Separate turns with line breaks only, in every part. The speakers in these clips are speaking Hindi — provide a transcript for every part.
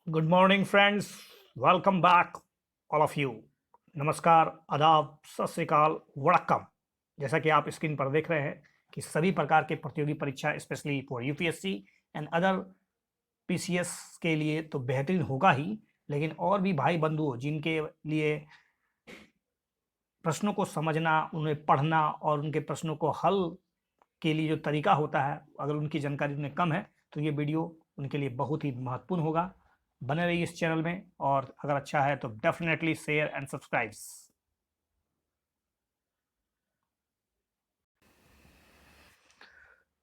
Good morning friends, welcome back all of you. नमस्कार, आदाब, सत श्री अकाल, वड़क्कम। जैसा कि आप स्क्रीन पर देख रहे हैं कि सभी प्रकार के प्रतियोगी परीक्षा specially for UPSC and other PCS के लिए तो बेहतरीन होगा ही, लेकिन और भी भाई बंधु जिनके लिए प्रश्नों को समझना, उन्हें पढ़ना और उनके प्रश्नों को हल के लिए जो तरीका होता है, अगर उनकी जानकारी उन्हें कम है तो ये वीडियो उनके लिए बहुत ही महत्वपूर्ण होगा। बने रहिए इस चैनल में, और अगर अच्छा है तो डेफिनेटली शेयर एंड सब्सक्राइब।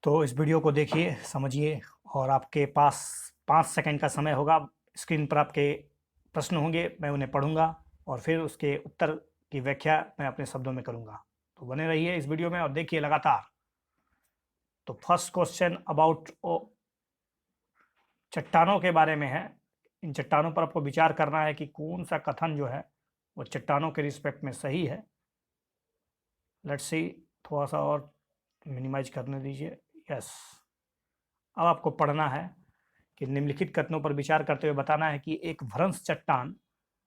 तो इस वीडियो को देखिए, समझिए, और आपके पास 5 सेकंड का समय होगा। स्क्रीन पर आपके प्रश्न होंगे, मैं उन्हें पढ़ूंगा और फिर उसके उत्तर की व्याख्या मैं अपने शब्दों में करूंगा। तो बने रहिए इस वीडियो में और देखिए लगातार। तो फर्स्ट क्वेश्चन अबाउट चट्टानों के बारे में है। इन चट्टानों पर आपको विचार करना है कि कौन सा कथन जो है वो चट्टानों के रिस्पेक्ट में सही है। लेट्स सी, थोड़ा सा और मिनिमाइज करने दीजिए। यस, अब आपको पढ़ना है कि निम्नलिखित कथनों पर विचार करते हुए बताना है कि एक भ्रंश चट्टान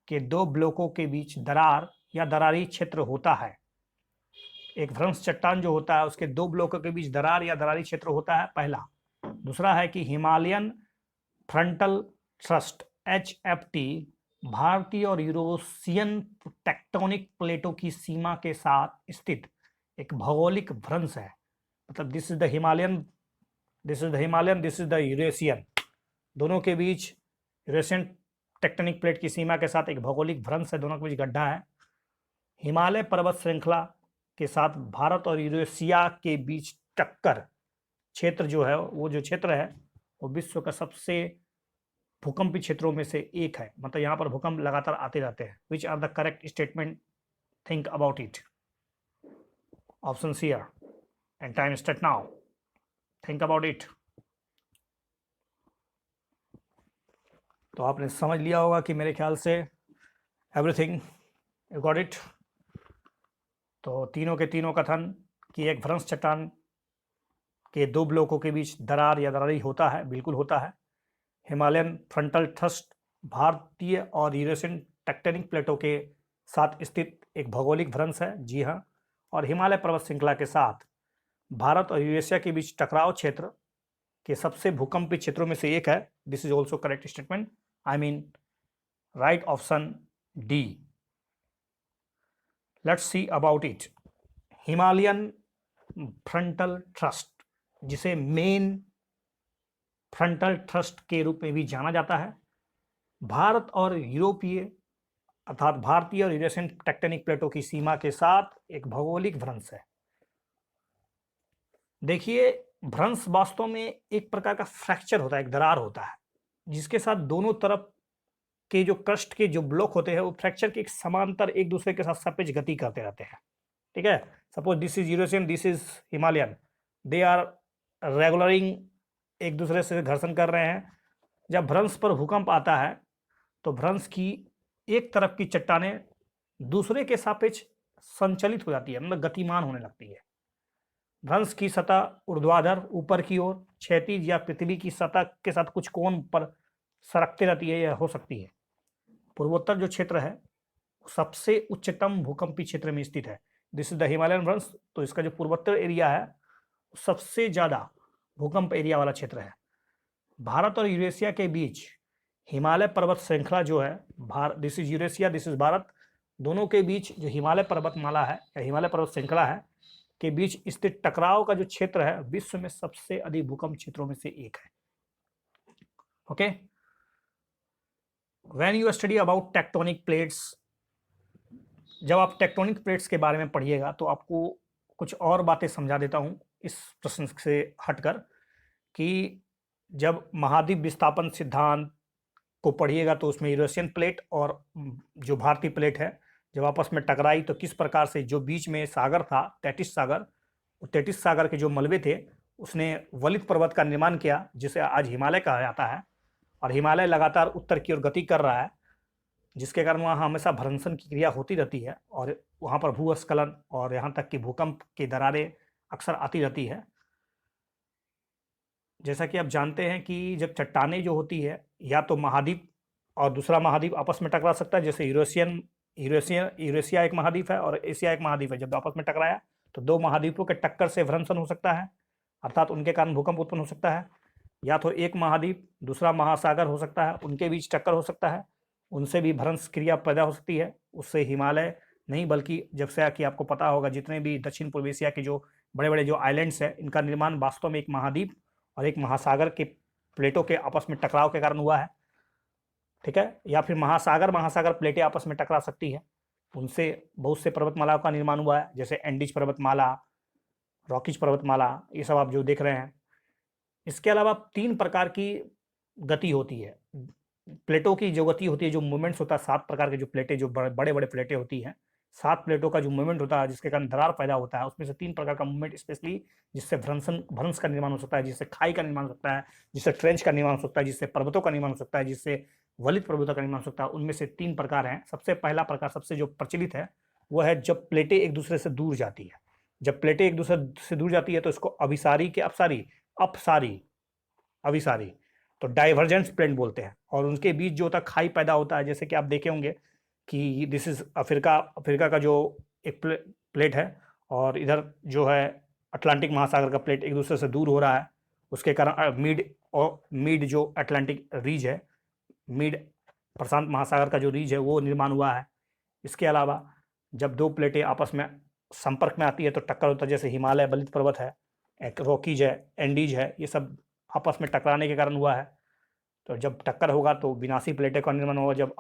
के दो ब्लॉकों के बीच दरार या दरारी क्षेत्र होता है। एक भ्रंश चट्टान जो होता है उसके दो ब्लॉकों के बीच दरार या दरारी क्षेत्र होता है, पहला। दूसरा है कि हिमालयन फ्रंटल थ्रस्ट HFT भारतीय और यूरोशियन टेक्टोनिक प्लेटों की सीमा के साथ स्थित एक भौगोलिक भ्रंश है। मतलब this is the Himalayan, this is the Himalayan, this is the Eurasian. दोनों के बीच यूरेशियन टेक्टोनिक प्लेट की सीमा के साथ एक भौगोलिक भ्रंश है, दोनों के बीच गड्ढा है। हिमालय पर्वत श्रृंखला के साथ भारत और यूरेशिया के बीच टक्कर क्षेत्र जो है, वो जो क्षेत्र है वो विश्व का सबसे भूकंपी क्षेत्रों में से एक है। मतलब यहाँ पर भूकंप लगातार आते रहते हैं। Which are the correct statement, think about it. Option here and time start now, think about it. तो आपने समझ लिया होगा कि मेरे ख्याल से एवरीथिंग यू गॉट इट। तो तीनों के तीनों कथन कि एक भ्रंश चट्टान के दो ब्लॉकों के बीच दरार या दरारी होता है, बिल्कुल होता है। हिमालयन फ्रंटल थ्रस्ट भारतीय और यूरेशियन टेक्टोनिक प्लेटों के साथ स्थित एक भौगोलिक भ्रंश है, जी हाँ। और हिमालय पर्वत श्रृंखला के साथ भारत और यूरेशिया के बीच टकराव क्षेत्र के सबसे भूकंपी क्षेत्रों में से एक है। This is also correct statement, I mean right option D. Let's see about it. Himalayan frontal thrust, जिसे मेन फ्रंटल थ्रस्ट के रूप में भी जाना जाता है, भारत और यूरोपीय अर्थात भारतीय और यूरेशियन टेक्टोनिक प्लेटों की सीमा के साथ एक भौगोलिक भ्रंश है। देखिए, भ्रंश वास्तव में एक प्रकार का फ्रैक्चर होता है, एक दरार होता है, जिसके साथ दोनों तरफ के जो क्रस्ट के जो ब्लॉक होते हैं वो फ्रैक्चर के एक समांतर एक दूसरे के साथ सापेक्ष गति करते रहते हैं। ठीक है, suppose this is Eurasian, this is Himalayan, they are regularing, एक दूसरे से घर्षण कर रहे हैं। जब भ्रंश पर भूकंप आता है तो भ्रंश की एक तरफ की चट्टानें दूसरे के सापेक्ष संचलित हो जाती है, मतलब गतिमान होने लगती है। भ्रंश की सतह ऊर्ध्वाधर ऊपर की ओर, क्षैतिज या पृथ्वी की सतह के साथ कुछ कोण पर सरकते रहती है या हो सकती है। पूर्वोत्तर जो क्षेत्र है सबसे उच्चतम भूकंपी क्षेत्र में स्थित है। दिस इज द हिमालयन भ्रंश। तो इसका जो पूर्वोत्तर एरिया है सबसे ज्यादा भूकंप एरिया वाला क्षेत्र है। भारत और यूरेशिया के बीच हिमालय पर्वत श्रृंखला जो है, this is Eurasia, this is Bharat, दोनों के बीच जो हिमालय पर्वतमाला है या हिमालय पर्वत श्रृंखला है के बीच स्थित टकराव का जो क्षेत्र है विश्व में सबसे अधिक भूकंप क्षेत्रों में से एक है। Okay, when you study about tectonic plates, जब आप टेक्टोनिक प्लेट्स के बारे में पढ़िएगा तो आपको कुछ और बातें समझा देता हूं इस प्रश्न से हटकर, कि जब महाद्वीप विस्थापन सिद्धांत को पढ़िएगा तो उसमें यूरेशियन प्लेट और जो भारतीय प्लेट है जब आपस में टकराई तो किस प्रकार से जो बीच में सागर था, तैतीस सागर, तैतीस सागर के जो मलबे थे उसने वलित पर्वत का निर्माण किया जिसे आज हिमालय कहा जाता है। और हिमालय लगातार उत्तर की ओर गति कर रहा है, जिसके कारण वहाँ हमेशा भ्रंशन की क्रिया होती रहती है और वहाँ पर भूस्खलन और यहाँ तक कि भूकंप की दरारें अक्सर आती रहती है। जैसा कि आप जानते हैं कि जब चट्टानें जो होती है या तो महाद्वीप और दूसरा महाद्वीप आपस में टकरा सकता है, जैसे यूरेशिया एक महाद्वीप है और एशिया एक महाद्वीप है। जब आपस में टकराया तो दो महाद्वीपों के टक्कर से भ्रंशन हो सकता है, अर्थात उनके कारण भूकंप उत्पन्न हो सकता है। या तो एक महाद्वीप दूसरा महासागर हो सकता है, उनके बीच टक्कर हो सकता है, उनसे भी भ्रंश क्रिया पैदा हो सकती है। उससे हिमालय नहीं बल्कि जब से कि आपको पता होगा जितने भी दक्षिण पूर्व एशिया के जो बड़े बड़े जो आइलैंड्स हैं, इनका निर्माण वास्तव में एक महाद्वीप और एक महासागर के प्लेटों के आपस में टकराव के कारण हुआ है। ठीक है, या फिर महासागर प्लेटें आपस में टकरा सकती है, उनसे बहुत से पर्वतमालाओं का निर्माण हुआ है, जैसे एंडीज पर्वतमाला, रॉकीज पर्वतमाला, ये सब आप जो देख रहे हैं। इसके अलावा 3 प्रकार की गति होती है प्लेटों की, जो गति होती है, जो मूवमेंट्स होता है, 7 प्रकार के जो प्लेटें, जो बड़े बड़े प्लेटें होती हैं, 7 प्लेटों का जो मूवमेंट होता है जिसके कारण दरार पैदा होता है, उसमें से 3 प्रकार का मूवमेंट स्पेशली जिससे भ्रंश का निर्माण हो सकता है, जिससे खाई का निर्माण हो सकता है, जिससे ट्रेंच का निर्माण हो सकता है, जिससे पर्वतों का निर्माण हो सकता है, जिससे वलित पर्वतों का निर्माण हो सकता है। उनमें से 3 प्रकार हैं। सबसे पहला प्रकार, सबसे जो प्रचलित है, वो है जब प्लेटें एक दूसरे से दूर जाती है। जब प्लेटें एक दूसरे से दूर जाती है तो इसको अभिसारी के अभिसारी तो डाइवर्जेंस प्लेट बोलते हैं। और उनके बीच जो होता है खाई पैदा होता है, जैसे कि आप देखे होंगे कि दिस इज अफ्रीका का जो एक प्लेट है और इधर जो है अटलांटिक महासागर का प्लेट एक दूसरे से दूर हो रहा है। उसके कारण मिड जो अटलांटिक रीज है, मिड प्रशांत महासागर का जो रीज है वो निर्माण हुआ है। इसके अलावा जब 2 प्लेटें आपस में संपर्क में आती है तो टक्कर होता है, जैसे हिमालय बलित पर्वत है, एक रॉकीज है, एंडीज है, ये सब आपस में टकराने के कारण हुआ है। तो जब टक्कर होगा तो विनाशी प्लेटें का निर्माण होगा, जब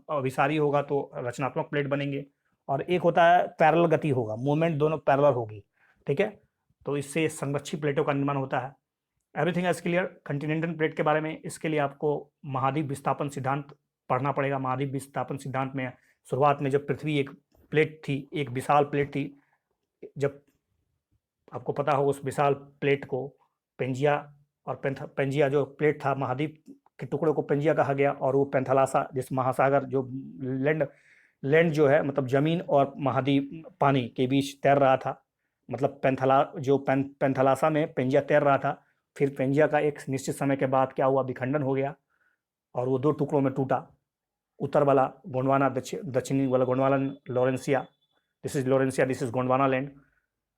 अभिसारी होगा तो रचनात्मक प्लेट बनेंगे। और एक होता है पैरेलल गति होगा, मूवमेंट दोनों पैरेलल होगी। ठीक है, तो इससे संरक्षित प्लेटों का निर्माण होता है। Everything is clear Continental plate के बारे में। इसके लिए आपको महाद्वीप विस्थापन सिद्धांत पढ़ना पड़ेगा। महाद्वीप विस्थापन सिद्धांत में शुरुआत में जब पृथ्वी एक प्लेट थी, एक विशाल प्लेट थी, जब आपको पता हो उस विशाल प्लेट को पेंजिया और पेंजिया जो प्लेट था, महाद्वीप के टुकड़े को पेंजिया कहा गया, और वो पेंथालासा जिस महासागर जो लैंड जो है मतलब जमीन और महाद्वीप पानी के बीच तैर रहा था, मतलब पेंथालासा में पेंजिया तैर रहा था। फिर पेंजिया का एक निश्चित समय के बाद क्या हुआ, विखंडन हो गया और वो 2 टुकड़ों में टूटा। उत्तर वाला गोंडवाना, दक्षिणी वाला Gondwana Laurentia, this is Laurentia, this is Gondwana land.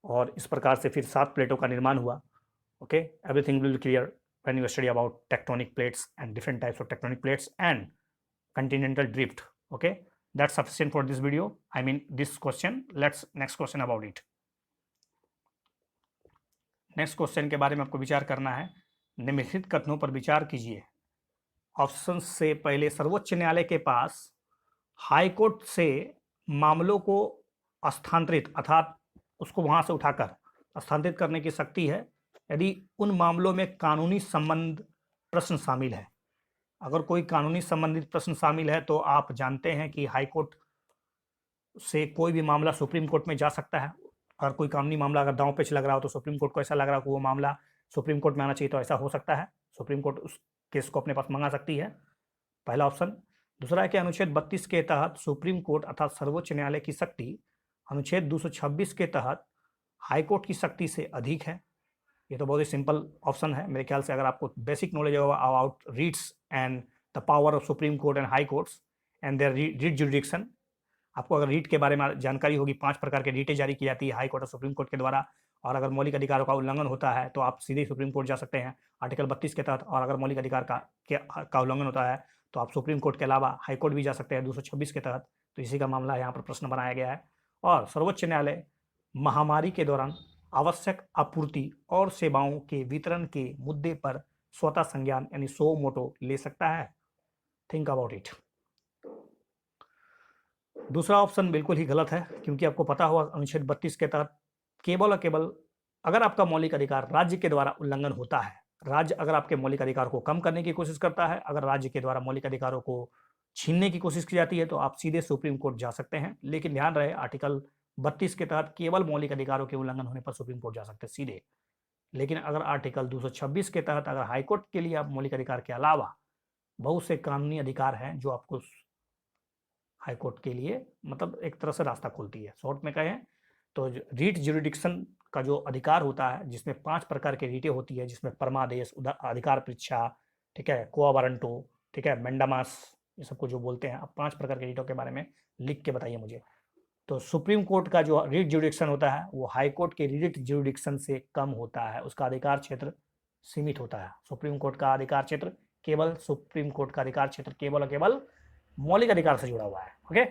और इस प्रकार से फिर 7 प्लेटों का निर्माण हुआ। Okay, everything will be clear when you study about tectonic plates and different types of tectonic plates and continental drift. Okay, that's sufficient for this video, I mean this question. Let's next question about it. Next question के बारे में आपको विचार करना है। निम्नलिखित कथनों पर विचार कीजिए। ऑप्शन से पहले, सर्वोच्च न्यायालय के पास हाई कोर्ट से मामलों को स्थानांतरित अर्थात उसको वहां से उठाकर स्थानांतरित करने की शक्ति है यदि उन मामलों में कानूनी संबंध प्रश्न शामिल है। अगर कोई कानूनी संबंधित प्रश्न शामिल है तो आप जानते हैं कि हाई कोर्ट से कोई भी मामला सुप्रीम कोर्ट में जा सकता है। अगर कोई कानूनी मामला अगर दांव पेच लग रहा हो तो सुप्रीम कोर्ट को ऐसा लग रहा हो कि वो मामला सुप्रीम कोर्ट में आना चाहिए, तो ऐसा हो सकता है, सुप्रीम कोर्ट उस केस को अपने पास मंगा सकती है। पहला ऑप्शन। दूसरा है कि अनुच्छेद 32 के तहत सुप्रीम कोर्ट अर्थात सर्वोच्च न्यायालय की शक्ति अनुच्छेद 226 के तहत हाई कोर्ट की शक्ति से अधिक है। ये तो बहुत ही सिंपल ऑप्शन है मेरे ख्याल से। अगर आपको बेसिक नॉलेज होगा about writs and the power of Supreme Court and high courts and their writ jurisdiction, आपको अगर रीट के बारे में जानकारी होगी, 5 प्रकार के रीटें जारी की जाती है हाई कोर्ट और सुप्रीम कोर्ट के द्वारा, और अगर मौलिक अधिकारों का उल्लंघन होता है तो आप सीधे सुप्रीम कोर्ट जा सकते हैं आर्टिकल 32 के तहत, और अगर मौलिक अधिकार का उल्लंघन होता है तो आप सुप्रीम कोर्ट के अलावा हाई कोर्ट भी जा सकते हैं 226 के तहत। तो इसी का मामला यहाँ पर प्रश्न बनाया गया है। और सर्वोच्च न्यायालय महामारी के दौरान आवश्यक आपूर्ति और सेवाओं के वितरण के मुद्दे पर स्वतः संज्ञान यानी सो मोटो ले सकता है। Think about it. दूसरा ऑप्शन बिल्कुल ही गलत है, क्योंकि आपको पता होगा अनुच्छेद 32 के तहत केवल और केवल अगर आपका मौलिक अधिकार राज्य के द्वारा उल्लंघन होता है, राज्य अगर आपके मौलिक अधिकार को कम करने की कोशिश करता है, अगर राज्य के द्वारा मौलिक अधिकारों को छीनने की कोशिश की जाती है, तो आप सीधे सुप्रीम कोर्ट जा सकते हैं। लेकिन ध्यान रहे, आर्टिकल 32 के तहत केवल मौलिक अधिकारों के उल्लंघन होने पर सुप्रीम कोर्ट जा सकते हैं सीधे। लेकिन अगर आर्टिकल 226 के तहत अगर हाईकोर्ट के लिए आप मौलिक अधिकार के अलावा बहुत से कानूनी अधिकार हैं जो आपको हाईकोर्ट के लिए मतलब एक तरह से रास्ता खोलती है। शॉर्ट में कहें तो रीट ज्यूरिडिक्शन का जो अधिकार होता है, जिसमें 5 प्रकार के रीटें होती है, जिसमें परमादेश, अधिकार परीक्षा, ठीक है, कोआ वारंटो, ठीक है, मेंडामास, ये सबको जो बोलते हैं, आप 5 प्रकार के रिटों के बारे में लिख के बताइए मुझे। तो सुप्रीम कोर्ट का जो रिट ज्यूरिडिक्शन होता है वो हाई कोर्ट के रिट ज्यूरिडिक्शन से कम होता है, उसका अधिकार क्षेत्र सीमित होता है। सुप्रीम कोर्ट का अधिकार क्षेत्र केवल सुप्रीम कोर्ट का अधिकार क्षेत्र केवल और केवल मौलिक अधिकार से जुड़ा हुआ है। ओके,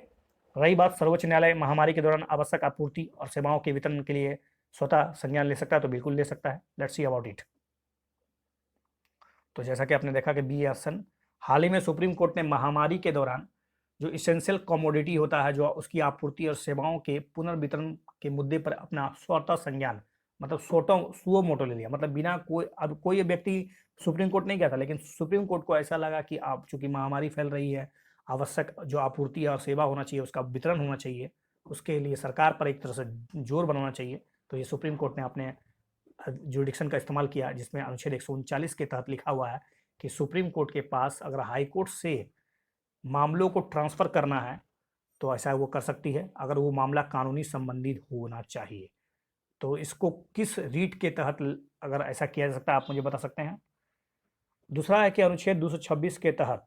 रही बात सर्वोच्च न्यायालय महामारी के दौरान आवश्यक आपूर्ति और सेवाओं के वितरण के लिए स्वतः संज्ञान ले सकता है, तो बिल्कुल ले सकता है। Let's see about it. तो जैसा कि आपने देखा कि बी ऑप्शन, हाल ही में सुप्रीम कोर्ट ने महामारी के दौरान जो इसेंशियल कमोडिटी होता है, जो उसकी आपूर्ति और सेवाओं के पुनर्वितरण के मुद्दे पर अपना स्वतः संज्ञान, मतलब सुओ मोटो ले लिया। मतलब बिना कोई व्यक्ति सुप्रीम कोर्ट नहीं गया था, लेकिन सुप्रीम कोर्ट को ऐसा लगा कि आप चूंकि महामारी फैल रही है, आवश्यक जो आपूर्ति और सेवा होना चाहिए उसका वितरण होना चाहिए, उसके लिए सरकार पर एक तरह से जोर बनाना चाहिए। तो ये सुप्रीम कोर्ट ने अपने ज्यूरिडिक्शन का इस्तेमाल किया, जिसमें अनुच्छेद 139 के तहत लिखा हुआ है कि सुप्रीम कोर्ट के पास अगर हाई कोर्ट से मामलों को ट्रांसफर करना है तो ऐसा वो कर सकती है, अगर वो मामला कानूनी संबंधित होना चाहिए। तो इसको किस रीट के तहत अगर ऐसा किया जा सकता है, आप मुझे बता सकते हैं। दूसरा है कि अनुच्छेद 226 के तहत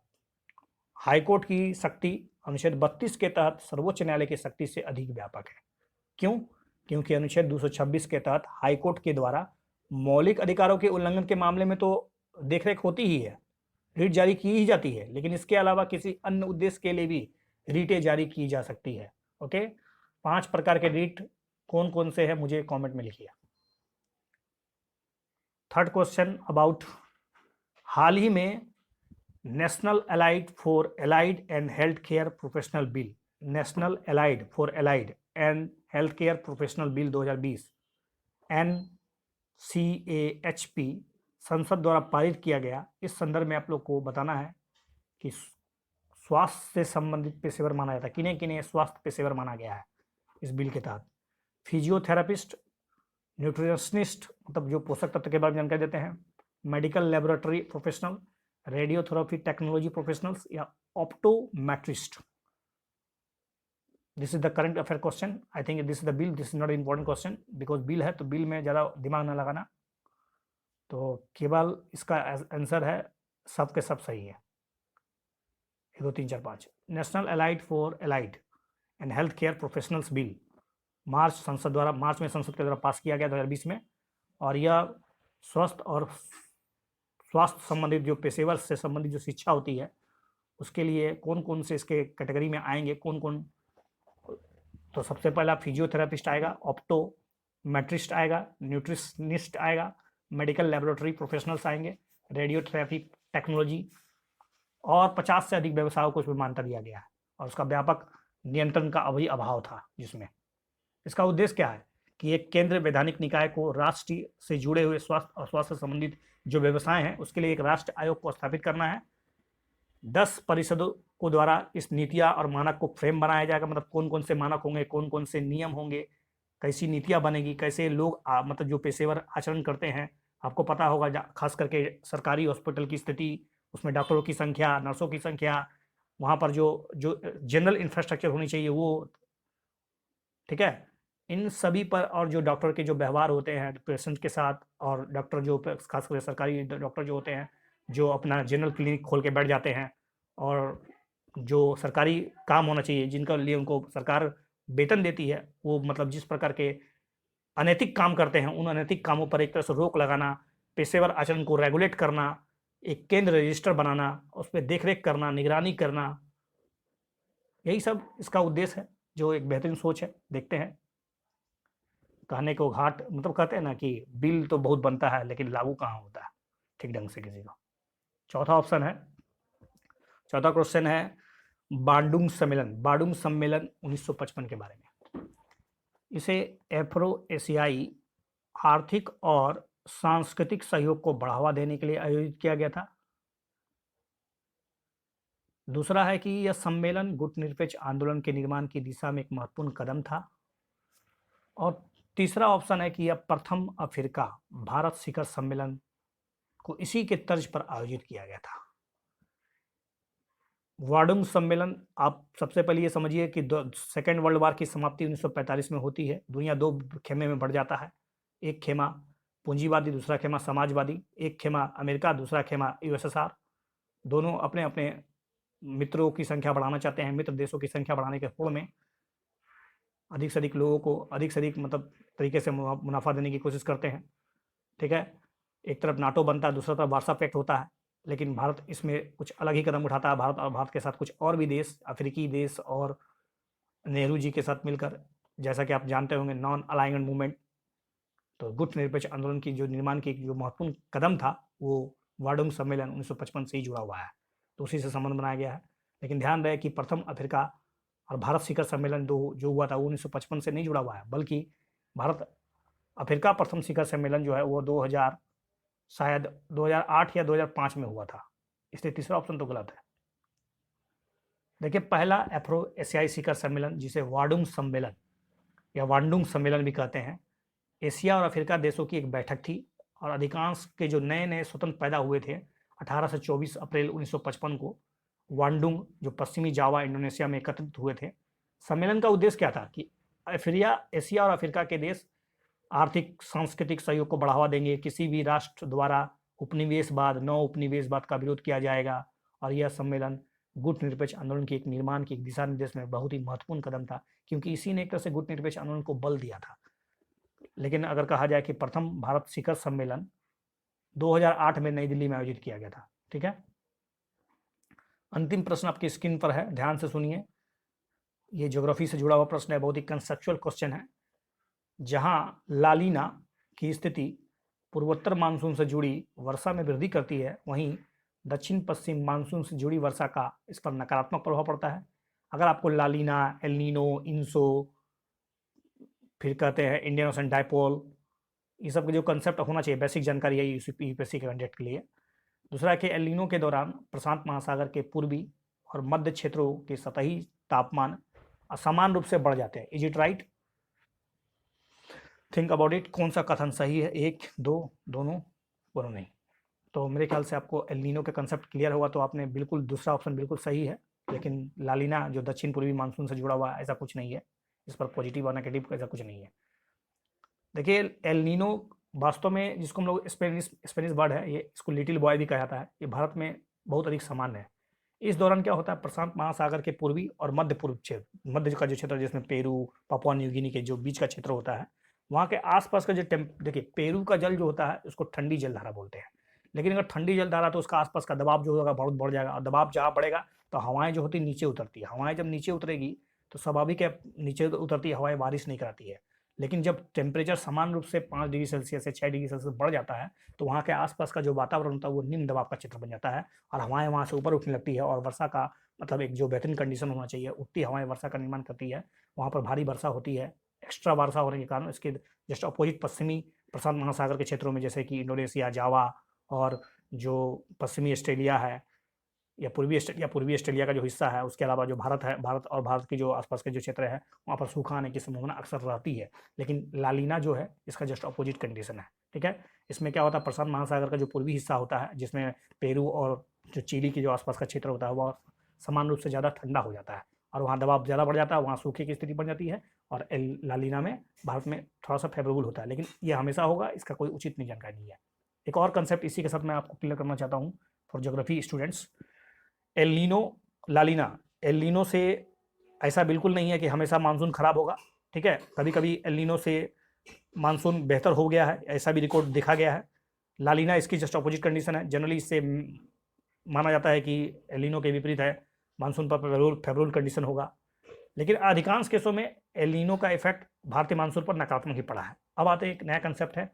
हाईकोर्ट की शक्ति अनुच्छेद 32 के तहत सर्वोच्च न्यायालय की शक्ति से अधिक व्यापक है। क्यों? क्योंकि अनुच्छेद 226 के तहत हाईकोर्ट के द्वारा मौलिक अधिकारों के उल्लंघन के मामले में तो देखरेख होती ही है, रीट जारी की ही जाती है, लेकिन इसके अलावा किसी अन्य उद्देश्य के लिए भी रीटें जारी की जा सकती है। ओके, 5 प्रकार के रीट कौन कौन से हैं मुझे कमेंट में लिखिए। थर्ड क्वेश्चन अबाउट, हाल ही में national allied for allied and health care professional bill, national allied for allied and health care professional bill 2020 NCAHP संसद द्वारा पारित किया गया। इस संदर्भ में आप लोग को बताना है कि स्वास्थ्य से संबंधित पेशेवर माना जाता है, किन्हें किन्हें स्वास्थ्य पेशेवर माना गया है इस बिल के तहत। फिजियोथेरापिस्ट, न्यूट्रिशनिस्ट मतलब जो पोषक तत्व के बारे में जानकारी देते हैं, medical laboratory professional, radiotherapy technology professionals या optometrist. This is the current affair question. I think this is the bill, this is not important question because bill है तो बिल में ज़्यादा दिमाग ना लगाना। तो केवल इसका आंसर है सब के सब सही है। 1 2 3 4 5 national allied for allied and health care professionals bill मार्च में संसद के द्वारा पास किया गया 2020 में। और यह स्वास्थ्य संबंधित जो पेशेवर से संबंधित जो शिक्षा होती है उसके लिए कौन कौन से इसके कैटेगरी में आएंगे, कौन कौन। तो सबसे पहला फिजियोथेरापिस्ट आएगा, ऑप्टोमेट्रिस्ट आएगा, न्यूट्रिशनिस्ट आएगा, मेडिकल लेबोरेटरी प्रोफेशनल्स आएंगे, रेडियोथेरेपी टेक्नोलॉजी, और 50 से अधिक व्यवसायों को उसमें मान्यता दिया गया है और उसका व्यापक नियंत्रण का अभी अभाव था। जिसमें इसका उद्देश्य क्या है कि एक केंद्र वैधानिक निकाय को राष्ट्र से जुड़े हुए स्वास्थ्य और स्वास्थ्य संबंधित जो व्यवसाय हैं उसके लिए एक राष्ट्र आयोग को स्थापित करना है। 10 परिषदों को द्वारा इस नीतियाँ और मानक को फ्रेम बनाया जाएगा, मतलब कौन कौन से मानक होंगे, कौन कौन से नियम होंगे, कैसी नीतियाँ बनेगी, कैसे लोग मतलब जो पेशेवर आचरण करते हैं। आपको पता होगा खास करके सरकारी हॉस्पिटल की स्थिति, उसमें डॉक्टरों की संख्या, नर्सों की संख्या, वहाँ पर जो जनरल इंफ्रास्ट्रक्चर होनी चाहिए वो, ठीक है, इन सभी पर, और जो डॉक्टर के जो व्यवहार होते हैं पेशेंट के साथ, और डॉक्टर जो खास करके सरकारी डॉक्टर जो होते हैं जो अपना जनरल क्लिनिक खोल के बैठ जाते हैं, और जो सरकारी काम होना चाहिए जिनका लिए उनको सरकार वेतन देती है, वो मतलब जिस प्रकार के अनैतिक काम करते हैं उन अनैतिक कामों पर एक तरह से रोक लगाना, पेशेवर आचरण को रेगुलेट करना, एक केंद्र रजिस्टर बनाना, उस पर देखरेख करना, निगरानी करना, यही सब इसका उद्देश्य है, जो एक बेहतरीन सोच है। देखते हैं, कहने को घाट मतलब कहते हैं ना कि बिल तो बहुत बनता है लेकिन लागू कहाँ होता है ठीक ढंग से किसी को। चौथा ऑप्शन है, चौथा क्वेश्चन है बांडुंग सम्मेलन 1955 के बारे में। इसे अफ्रो एशियाई आर्थिक और सांस्कृतिक सहयोग को बढ़ावा देने के लिए आयोजित किया गया था। दूसरा है कि यह सम्मेलन गुटनिरपेक्ष आंदोलन के निर्माण की दिशा में एक महत्वपूर्ण कदम था। और तीसरा ऑप्शन है कि यह प्रथम अफ्रीका भारत शिखर सम्मेलन को इसी के तर्ज पर आयोजित किया गया था। वार्डुंग सम्मेलन, आप सबसे पहले ये समझिए कि सेकेंड वर्ल्ड वार की समाप्ति 1945 में होती है। दुनिया 2 खेमे में बढ़ जाता है, एक खेमा पूंजीवादी, दूसरा खेमा समाजवादी, एक खेमा अमेरिका, दूसरा खेमा USSR, दोनों अपने अपने मित्रों की संख्या बढ़ाना चाहते हैं, मित्र देशों की संख्या बढ़ाने के होड़ में अधिक से अधिक लोगों को अधिक से अधिक मतलब तरीके से मुनाफा देने की कोशिश करते हैं। ठीक है, एक तरफ नाटो बनता है, दूसरी तरफ वार्सा पैक्ट होता है, लेकिन भारत इसमें कुछ अलग ही कदम उठाता है। भारत और भारत के साथ कुछ और भी देश, अफ्रीकी देश और नेहरू जी के साथ मिलकर, जैसा कि आप जानते होंगे नॉन अलाइनमेंट मूवमेंट, तो गुट निरपेक्ष आंदोलन की जो निर्माण की जो महत्वपूर्ण कदम था वो वार्डुंग सम्मेलन 1955 से ही जुड़ा हुआ है, तो उसी से संबंध बनाया गया है। लेकिन ध्यान रहे कि प्रथम अफ्रीका और भारत शिखर सम्मेलन जो हुआ था वो 1955 से नहीं जुड़ा हुआ है, बल्कि भारत अफ्रीका प्रथम शिखर सम्मेलन जो है वो 2000 शायद 2008 या 2005 में हुआ था, इसलिए तीसरा ऑप्शन तो गलत है। देखिए, पहला अफ्रो एशियाई शिखर सम्मेलन, जिसे वार्डुंग सम्मेलन या वांडुंग सम्मेलन भी कहते हैं, एशिया और अफ्रीका देशों की एक बैठक थी और अधिकांश के जो नए नए स्वतंत्र पैदा हुए थे 18 से 24 अप्रैल 1955 को वांडुंग, जो पश्चिमी जावा इंडोनेशिया में एकत्रित हुए थे। सम्मेलन का उद्देश्य क्या था कि एशिया और अफ्रीका के देश आर्थिक सांस्कृतिक सहयोग को बढ़ावा देंगे, किसी भी राष्ट्र द्वारा उपनिवेशवाद नौ उपनिवेशवाद का विरोध किया जाएगा, और यह सम्मेलन गुट निरपेक्ष आंदोलन की एक निर्माण की एक दिशा निर्देश में बहुत ही महत्वपूर्ण कदम था, क्योंकि इसी ने एक तरह से गुट निरपेक्ष आंदोलन को बल दिया था। लेकिन अगर कहा जाए कि प्रथम भारत शिखर सम्मेलन 2008 में नई दिल्ली में आयोजित किया गया था। ठीक है, अंतिम प्रश्न आपकी स्क्रीन पर है, ध्यान से सुनिए। ये ज्योग्राफी से जुड़ा हुआ प्रश्न है, बहुत ही कंसेप्चुअल क्वेश्चन है। जहां लालीना की स्थिति पूर्वोत्तर मानसून से जुड़ी वर्षा में वृद्धि करती है, वहीं दक्षिण पश्चिम मानसून से जुड़ी वर्षा का इस पर नकारात्मक प्रभाव पड़ता है। अगर आपको लालीना, एल नीनो, इंसो, फिर कहते हैं इंडियन ओशन डाइपोल, ये सब के जो कंसेप्ट होना चाहिए, बेसिक जानकारी है यूपीएससी के कैंडिडेट के लिए। दूसरा है कि एल नीनो के दौरान प्रशांत महासागर के पूर्वी और मध्य क्षेत्रों के सतही तापमान असमान रूप से बढ़ जाते हैं। Is it right? Think about it, कौन सा कथन सही है? एक, दो, दोनों नहीं। तो मेरे ख्याल से आपको एल नीनो के कंसेप्ट क्लियर हुआ, तो आपने बिल्कुल दूसरा ऑप्शन बिल्कुल सही है। लेकिन लालीना जो दक्षिण पूर्वी मानसून से जुड़ा हुआ है, ऐसा कुछ नहीं है, इस पर पॉजिटिव और नेगेटिव ऐसा कुछ नहीं है। देखिए, एल नीनो वास्तव में, जिसको हम लोग स्पेनिश वर्ड है, ये इसको लिटिल बॉय भी कहा जाता है, ये भारत में बहुत अधिक सामान्य है। इस दौरान क्या होता है, प्रशांत महासागर के पूर्वी और मध्य पूर्व क्षेत्र, मध्य का जो क्षेत्र जिसमें पेरू, पापुआ न्यू गिनी के जो बीच का क्षेत्र होता है, वहाँ के आसपास का जो देखिए, पेरू का जल जो होता है उसको ठंडी जलधारा बोलते हैं। लेकिन अगर ठंडी जलधारा तो उसका आसपास का दबाव जो होगा बहुत बढ़ जाएगा, और दबाव जहाँ बढ़ेगा तो हवाएं जो होती है नीचे उतरती है। हवाएं जब नीचे उतरेगी तो स्वाभाविक है, नीचे उतरती हवाएं बारिश नहीं कराती है। लेकिन जब टेम्परेचर समान रूप से 5 डिग्री सेल्सियस से 6 डिग्री सेल्सियस बढ़ जाता है, तो वहाँ के आसपास का जो वातावरण होता है वो निम्न दबाव का क्षेत्र बन जाता है, और हवाएं वहाँ से ऊपर उठने लगती है, और वर्षा का मतलब एक जो बेहतरीन कंडीशन होना चाहिए, उठती हवाएं वर्षा का निर्माण करती है। वहाँ पर भारी वर्षा होती है। एक्स्ट्रा वर्षा होने के कारण इसके जस्ट अपोजिट पश्चिमी प्रशांत महासागर के क्षेत्रों में, जैसे कि इंडोनेशिया, जावा और जो पश्चिमी ऑस्ट्रेलिया है या पूर्वी ऑस्ट्रेलिया का जो हिस्सा है, उसके अलावा जो भारत है, भारत और भारत की जो आसपास के जो क्षेत्र है, वहाँ पर सूखा आने की संभावना अक्सर रहती है। लेकिन लालीना जो है इसका जस्ट अपोजिट कंडीशन है। ठीक है, इसमें क्या होता है, प्रशांत महासागर का जो पूर्वी हिस्सा होता है, जिसमें पेरू और जो चिली के जो आसपास का क्षेत्र होता है, वह समान रूप से ज़्यादा ठंडा हो जाता है, और वहाँ दबाव ज़्यादा बढ़ जाता है, वहाँ सूखे की स्थिति बन जाती है। और लालीना में भारत में थोड़ा सा फेवरेबल होता है, लेकिन ये हमेशा होगा, इसका कोई उचित नहीं जानकारी नहीं है। एक और कंसेप्ट इसी के साथ मैं आपको क्लियर करना चाहता हूँ for geography students. El Nino, La Nina, El Nino से ऐसा बिल्कुल नहीं है कि हमेशा मानसून खराब होगा। ठीक है, कभी कभी एल नीनो से मानसून बेहतर हो गया है, ऐसा भी रिकॉर्ड देखा गया है। लालीना इसकी जस्ट अपोजिट कंडीशन है। जनरली इससे माना जाता है कि एल नीनो के विपरीत है, मानसून पर फेवरेबल कंडीशन होगा। लेकिन अधिकांश केसों में एल नीनो का इफेक्ट भारतीय मानसून पर नकारात्मक ही पड़ा है। अब आते हैं एक नया कंसेप्ट है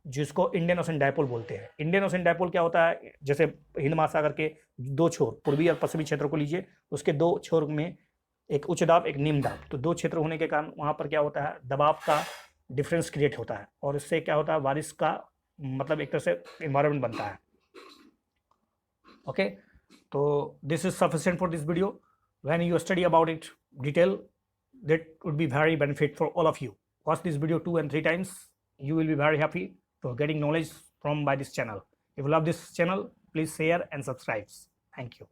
जिसको इंडियन ओशन डायपोल बोलते हैं। इंडियन ओशन डायपोल क्या होता है, जैसे हिंद महासागर के दो छोर, पूर्वी और पश्चिमी क्षेत्र को लीजिए, उसके दो छोर में एक उच्च दाब, एक निम्न दाब, तो दो क्षेत्र होने के कारण वहाँ पर क्या होता है, दबाव का डिफरेंस क्रिएट होता है, और इससे क्या होता है, बारिश का मतलब एक तरह से एनवायरनमेंट बनता है। ओके, तो this is sufficient for this video. When you study about it detail, that would be very benefit for all of you. Watch this video 2 and 3 times. You will be very happy for getting knowledge from by this channel. If you love this channel, please share and subscribe. Thank you.